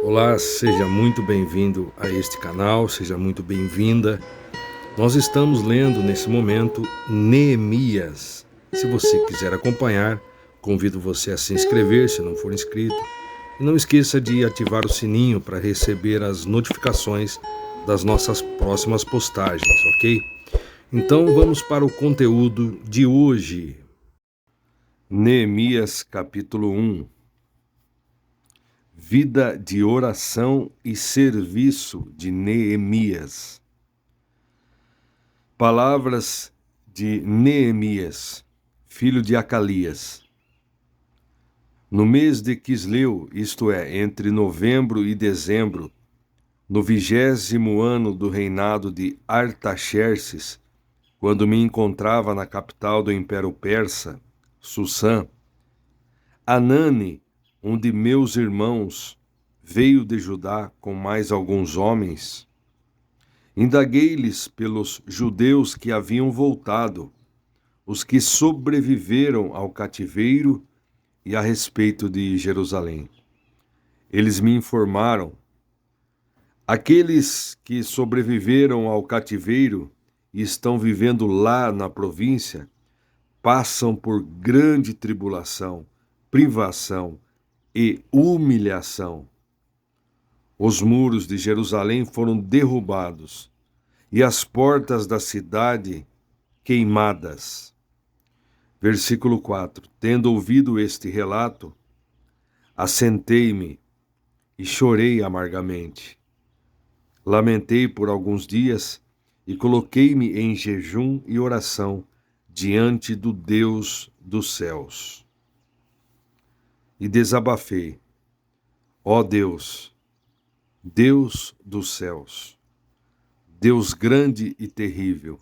Olá, seja muito bem-vindo a este canal, seja muito bem-vinda. Nós estamos lendo nesse momento Neemias. Se você quiser acompanhar, convido você a se inscrever se não for inscrito. E não esqueça de ativar o sininho para receber as notificações das nossas próximas postagens, ok? Então vamos para o conteúdo de hoje. Neemias capítulo 1. Vida de oração e serviço de Neemias. Palavras de Neemias, filho de Acalias. No mês de Quisleu, isto é, entre novembro e dezembro, no 20º ano do reinado de Artaxerxes, quando me encontrava na capital do Império Persa, Susã, Anani, um de meus irmãos, veio de Judá com mais alguns homens. Indaguei-lhes pelos judeus que haviam voltado, os que sobreviveram ao cativeiro e a respeito de Jerusalém. Eles me informaram: aqueles que sobreviveram ao cativeiro e estão vivendo lá na província passam por grande tribulação, privação e humilhação. Os muros de Jerusalém foram derrubados e as portas da cidade queimadas. Versículo 4. Tendo ouvido este relato, assentei-me e chorei amargamente. Lamentei por alguns dias e coloquei-me em jejum e oração diante do Deus dos céus. E desabafei: ó Deus, Deus dos céus, Deus grande e terrível,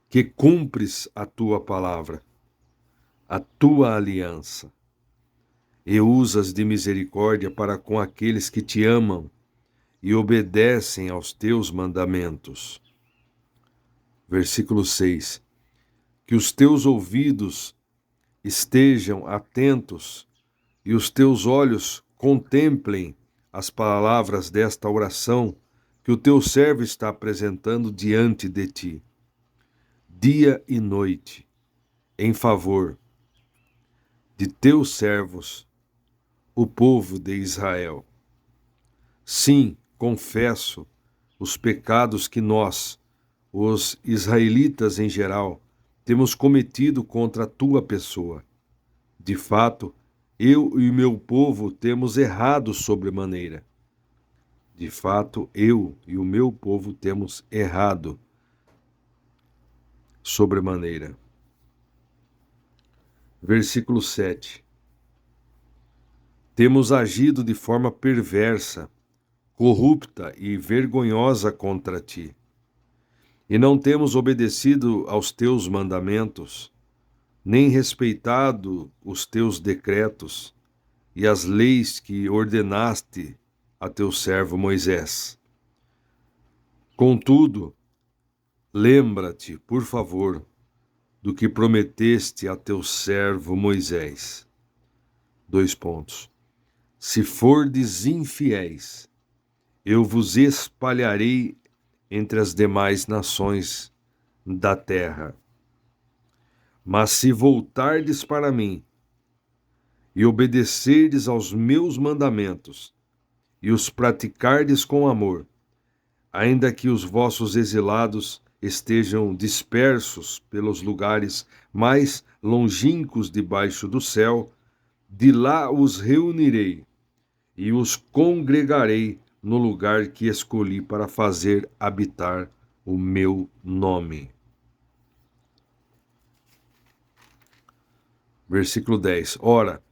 que cumpres a tua palavra, a tua aliança, e usas de misericórdia para com aqueles que te amam e obedecem aos teus mandamentos. Versículo 6. Que os teus ouvidos estejam atentos e os teus olhos contemplem as palavras desta oração que o teu servo está apresentando diante de ti, dia e noite, em favor de teus servos, o povo de Israel. Sim, confesso os pecados que nós, os israelitas em geral, temos cometido contra a tua pessoa. De fato, eu e o meu povo temos errado sobremaneira. De fato, eu e o meu povo temos errado sobremaneira. Versículo 7. Temos agido de forma perversa, corrupta e vergonhosa contra ti, e não temos obedecido aos teus mandamentos, nem respeitado os teus decretos e as leis que ordenaste a teu servo Moisés. Contudo, lembra-te, por favor, do que prometeste a teu servo Moisés. 2 pontos. Se fordes infiéis, eu vos espalharei entre as demais nações da terra. Mas se voltardes para mim e obedecerdes aos meus mandamentos e os praticardes com amor, ainda que os vossos exilados estejam dispersos pelos lugares mais longínquos debaixo do céu, de lá os reunirei e os congregarei no lugar que escolhi para fazer habitar o meu nome. Versículo 10. Ora,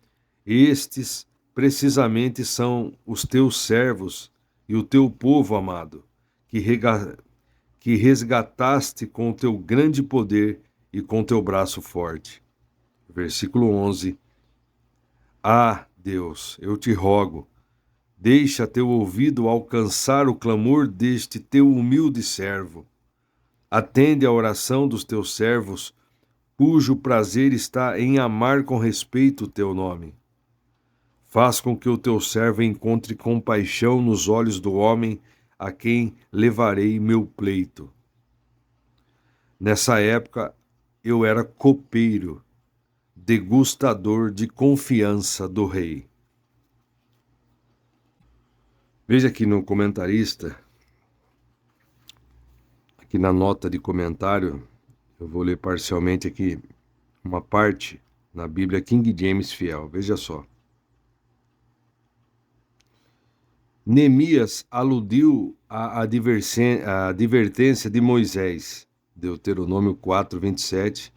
estes precisamente são os teus servos e o teu povo amado, que resgataste com o teu grande poder e com teu braço forte. Versículo 11. Ah, Deus, eu te rogo, deixa teu ouvido alcançar o clamor deste teu humilde servo. Atende à oração dos teus servos, cujo prazer está em amar com respeito o teu nome. Faz com que o teu servo encontre compaixão nos olhos do homem a quem levarei meu pleito. Nessa época, eu era copeiro, degustador de confiança do rei. Veja aqui no comentarista, aqui na nota de comentário, eu vou ler parcialmente aqui uma parte na Bíblia King James Fiel. Veja só. Neemias aludiu à advertência de Moisés, Deuteronômio 4, 27,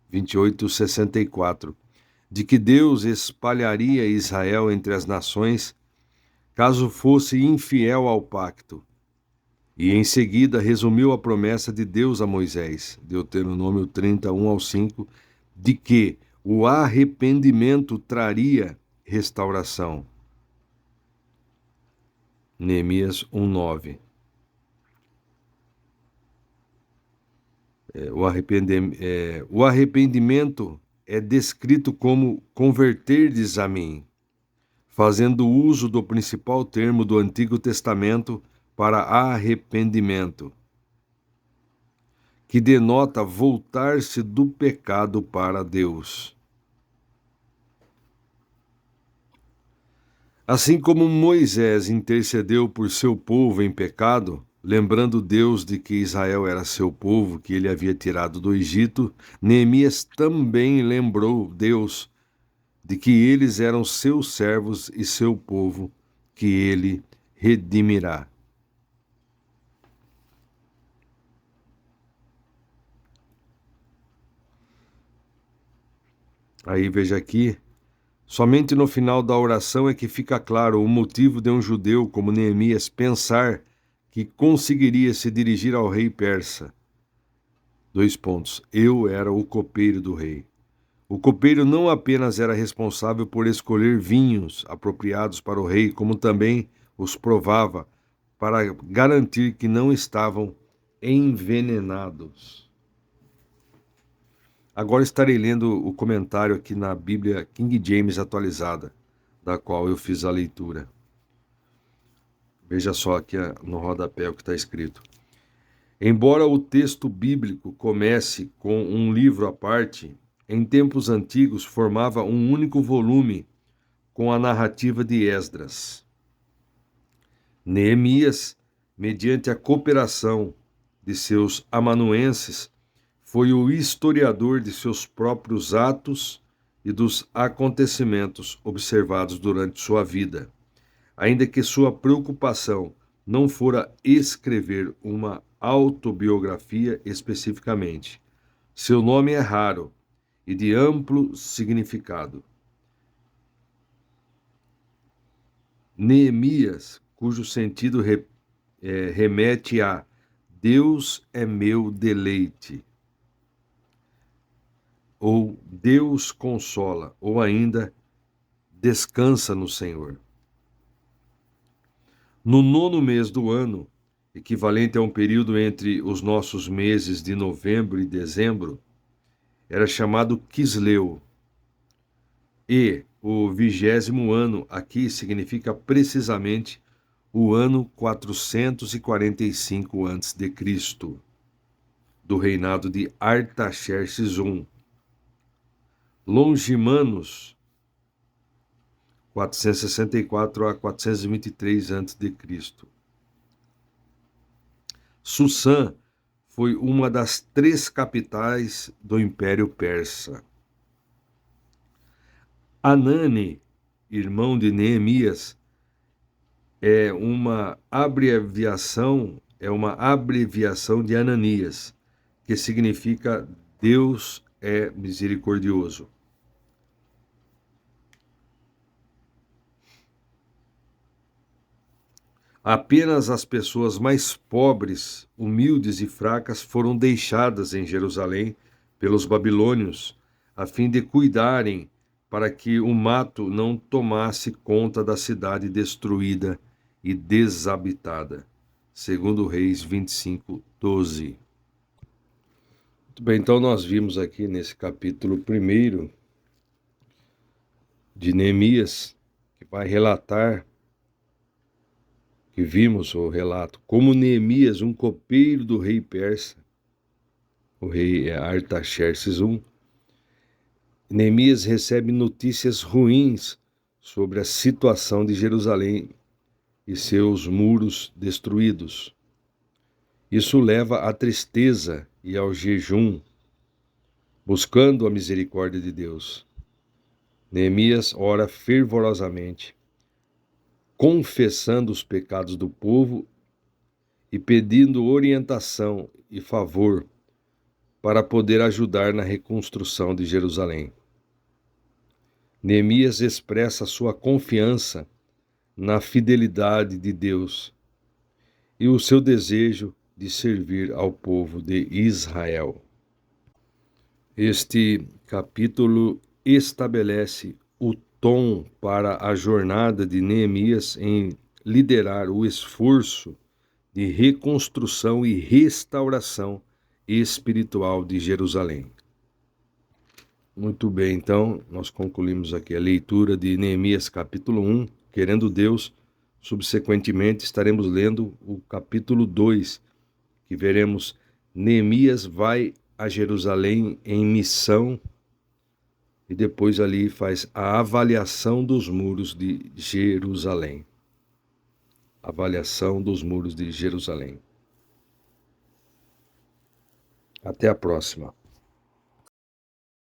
28, 64, de que Deus espalharia Israel entre as nações caso fosse infiel ao pacto. E em seguida resumiu a promessa de Deus a Moisés, Deuteronômio 31 ao 5, de que o arrependimento traria restauração. Neemias 1:9. O arrependimento é descrito como converterdes a mim, fazendo uso do principal termo do Antigo Testamento para arrependimento, que denota voltar-se do pecado para Deus. Assim como Moisés intercedeu por seu povo em pecado, lembrando Deus de que Israel era seu povo, que ele havia tirado do Egito, Neemias também lembrou Deus de que eles eram seus servos e seu povo, que ele redimirá. Aí veja aqui, somente no final da oração é que fica claro o motivo de um judeu como Neemias pensar que conseguiria se dirigir ao rei persa. 2 pontos. Eu era o copeiro do rei. O copeiro não apenas era responsável por escolher vinhos apropriados para o rei, como também os provava para garantir que não estavam envenenados. Agora estarei lendo o comentário aqui na Bíblia King James atualizada, da qual eu fiz a leitura. Veja só aqui no rodapé o que está escrito. Embora o texto bíblico comece com um livro à parte, em tempos antigos formava um único volume com a narrativa de Esdras. Neemias, mediante a cooperação de seus amanuenses, foi o historiador de seus próprios atos e dos acontecimentos observados durante sua vida, ainda que sua preocupação não fora escrever uma autobiografia especificamente. Seu nome é raro e de amplo significado. Neemias, cujo sentido remete a Deus é meu deleite, ou Deus consola, ou ainda descansa no Senhor. No 9º mês do ano, equivalente a um período entre os nossos meses de novembro e dezembro, era chamado Quisleu. E o 20º ano aqui significa precisamente o ano 445 a.C., do reinado de Artaxerxes I. Longimanos, 464 a 423 a.C. Sussã foi uma das 3 capitais do Império Persa. Anani, irmão de Neemias, é uma abreviação de Ananias, que significa Deus é misericordioso. Apenas as pessoas mais pobres, humildes e fracas foram deixadas em Jerusalém pelos babilônios, a fim de cuidarem para que o mato não tomasse conta da cidade destruída e desabitada. Segundo Reis 25, 12. Muito bem, então nós vimos aqui nesse capítulo 1 de Neemias que vai relatar, que vimos o relato, como Neemias, um copeiro do rei persa, o rei Artaxerxes I, Neemias recebe notícias ruins sobre a situação de Jerusalém e seus muros destruídos. Isso leva à tristeza e ao jejum, buscando a misericórdia de Deus. Neemias ora fervorosamente, confessando os pecados do povo e pedindo orientação e favor para poder ajudar na reconstrução de Jerusalém. Neemias expressa sua confiança na fidelidade de Deus e o seu desejo de servir ao povo de Israel. Este capítulo estabelece o tom para a jornada de Neemias em liderar o esforço de reconstrução e restauração espiritual de Jerusalém. Muito bem, então, nós concluímos aqui a leitura de Neemias capítulo 1, querendo Deus. Subsequentemente estaremos lendo o capítulo 2, que veremos Neemias vai a Jerusalém em missão e depois ali faz a avaliação dos muros de Jerusalém. Avaliação dos muros de Jerusalém. Até a próxima.